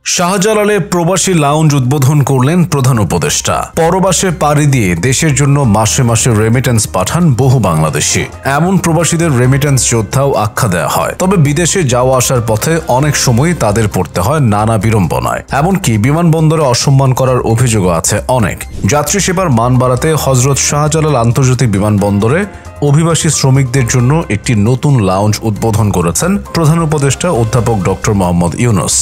শাহজালালে প্রবাসী লাউঞ্জ উদ্বোধন করলেন প্রধান উপদেষ্টা। পরবাসে পাড়ি দিয়ে দেশের জন্য মাসে মাসে রেমিটেন্স পাঠান বহু বাংলাদেশি। এমন প্রবাসীদের রেমিটেন্স যোদ্ধাও আখ্যা দেওয়া হয়। তবে বিদেশে যাওয়া আসার পথে অনেক সময় তাদের পড়তে হয় নানা বিড়ম্বনায়। এমনকি বিমানবন্দরে অসম্মান করার অভিযোগও আছে অনেক। যাত্রী সেবার মান বাড়াতে হযরত শাহজালাল আন্তর্জাতিক বিমানবন্দরে অভিবাসী শ্রমিকদের জন্য একটি নতুন লাউঞ্জ উদ্বোধন করেছেন প্রধান উপদেষ্টা অধ্যাপক ডক্টর মোহাম্মদ ইউনূস।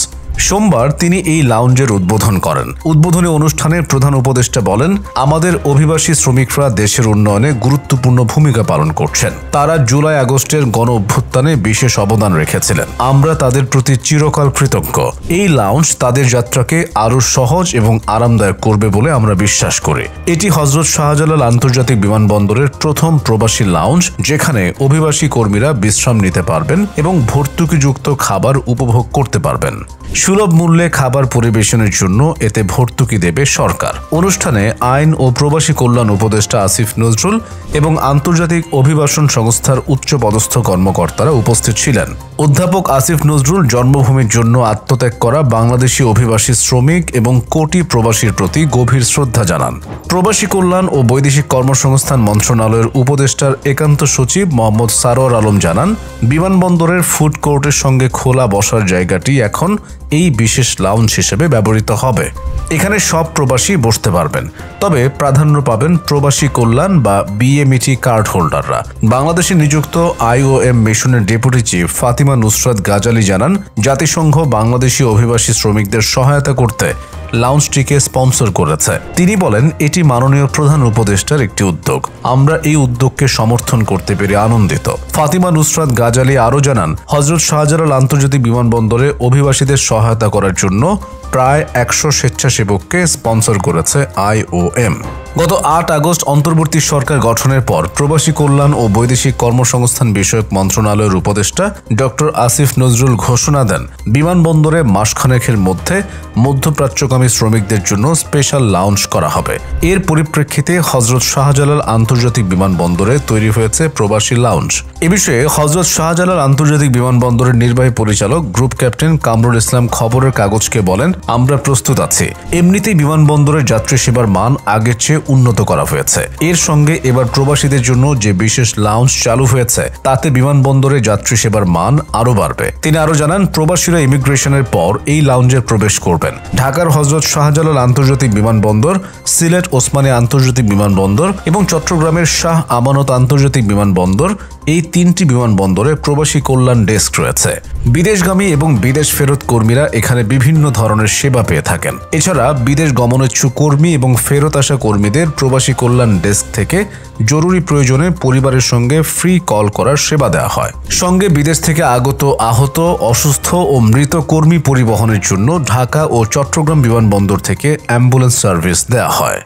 সোমবার তিনি এই লাউঞ্জের উদ্বোধন করেন। উদ্বোধনী অনুষ্ঠানে প্রধান উপদেষ্টা বলেন, আমাদের অভিবাসী শ্রমিকরা দেশের উন্নয়নে গুরুত্বপূর্ণ ভূমিকা পালন করছেন। তারা জুলাই আগস্টের গণ অভ্যুত্থানে বিশেষ অবদান রেখেছিলেন। আমরা তাদের প্রতি চিরকাল কৃতজ্ঞ। এই লাউঞ্জ তাদের যাত্রাকে আরও সহজ এবং আরামদায়ক করবে বলে আমরা বিশ্বাস করি। এটি হযরত শাহজালাল আন্তর্জাতিক বিমানবন্দরের প্রথম প্রবাসী লাউঞ্জ, যেখানে অভিবাসী কর্মীরা বিশ্রাম নিতে পারবেন এবং ভর্তুকিযুক্ত খাবার উপভোগ করতে পারবেন। সুলভ মূল্যে খাবার পরিবেশনের জন্য এতে ভর্তুকি দেবে সরকার। অনুষ্ঠানে আইন ও প্রবাসী কল্যাণ উপদেষ্টা আসিফ নজরুল এবং আন্তর্জাতিক অভিবাসন সংস্থার উচ্চপদস্থ কর্মকর্তারা উপস্থিত ছিলেন। অধ্যাপক আসিফ নজরুল জন্মভূমির জন্য আত্মত্যাগ করা বাংলাদেশি অভিবাসী শ্রমিক এবং কোটি প্রবাসীর প্রতি গভীর শ্রদ্ধা জানান। প্রবাসী কল্যাণ ও বৈদেশিক কর্মসংস্থান মন্ত্রণালয়ের উপদেষ্টার একান্ত সচিব মোহাম্মদ সারোয়ার আলম জানান, বিমানবন্দরের ফুড কোর্টের সঙ্গে খোলা বসার জায়গাটি এখন এই বিশেষ লাউঞ্জ হিসেবে ব্যবহৃত হবে। এখানে সব প্রবাসী বসতে পারবেন, তবে প্রাধান্য পাবেন প্রবাসী কল্যাণ বা বিএমইটি কার্ড হোল্ডাররা। বাংলাদেশে নিযুক্ত IOM মিশনের ডেপুটি চিফ ফাতিমা নুসরাত গাজালি জানান, জাতিসংঘ বাংলাদেশি অভিবাসী শ্রমিকদের সহায়তা করতে লাউঞ্জটিকে স্পন্সর করেছে। তিনি বলেন, এটি মাননীয় প্রধান উপদেষ্টার একটি উদ্যোগ। আমরা এই উদ্যোগকে সমর্থন করতে পেরে আনন্দিত। ফাতিমা নুসরাত গাজালি আরও জানান, হযরত শাহজালাল আন্তর্জাতিক বিমানবন্দরে অভিবাসীদের সহায়তা করার জন্য প্রায় 100 স্বেচ্ছাসেবককে স্পন্সর করেছে IOM। গত 8 আগস্ট অন্তর্বর্তী সরকার গঠনের পর প্রবাসী কল্যাণ ও বৈদেশিক কর্মসংস্থান বিষয়ক মন্ত্রণালয়ের উপদেষ্টা ডক্টর আসিফ নজরুল ঘোষণা দেন, বিমানবন্দরে মাসখানেকের মধ্যে মধ্যপ্রাচ্যগামী শ্রমিকদের জন্য স্পেশাল লাউঞ্জ করা হবে। এর পরিপ্রেক্ষিতে হযরত শাহজালাল আন্তর্জাতিক বিমানবন্দরে তৈরি হয়েছে প্রবাসী লাউঞ্জ। এ বিষয়ে হযরত শাহজালাল আন্তর্জাতিক বিমানবন্দরের নির্বাহী পরিচালক গ্রুপ ক্যাপ্টেন কামরুল ইসলাম খবরের কাগজকে বলেন, আমরা প্রস্তুত আছি। এমনিতেই বিমানবন্দরের যাত্রী সেবার মান আগের চেয়ে উন্নত করা হয়েছে। এর সঙ্গে এবার প্রবাসীদের জন্য যে বিশেষ লাউঞ্জ চালু হয়েছে, তাতে বিমানবন্দরে যাত্রী সেবার মান আরও বাড়বে। তিনি আরও জানান, প্রবাসীরা ইমিগ্রেশনের পর এই লাউঞ্জে প্রবেশ করবেন। ঢাকার হযরত শাহজালাল আন্তর্জাতিক বিমানবন্দর, সিলেট ওসমানী আন্তর্জাতিক বিমানবন্দর এবং চট্টগ্রামের শাহ আমানত আন্তর্জাতিক বিমানবন্দর, এই 3টি বিমানবন্দরে প্রবাসী কল্যাণ ডেস্ক রয়েছে। বিদেশগামী এবং বিদেশ ফেরত কর্মীরা এখানে বিভিন্ন ধরনের সেবা পেয়ে থাকেন। এছাড়া বিদেশ গমনেচ্ছুক কর্মী এবং ফেরত আসা কর্মীদের প্রবাসী কল্যাণ ডেস্ক থেকে জরুরি প্রয়োজনে পরিবারের সঙ্গে ফ্রি কল করার সেবা দেওয়া হয়। সঙ্গে বিদেশ থেকে আগত আহত, অসুস্থ ও মৃত কর্মী পরিবহনের জন্য ঢাকা ও চট্টগ্রাম বিমানবন্দর থেকে অ্যাম্বুলেন্স সার্ভিস দেওয়া হয়।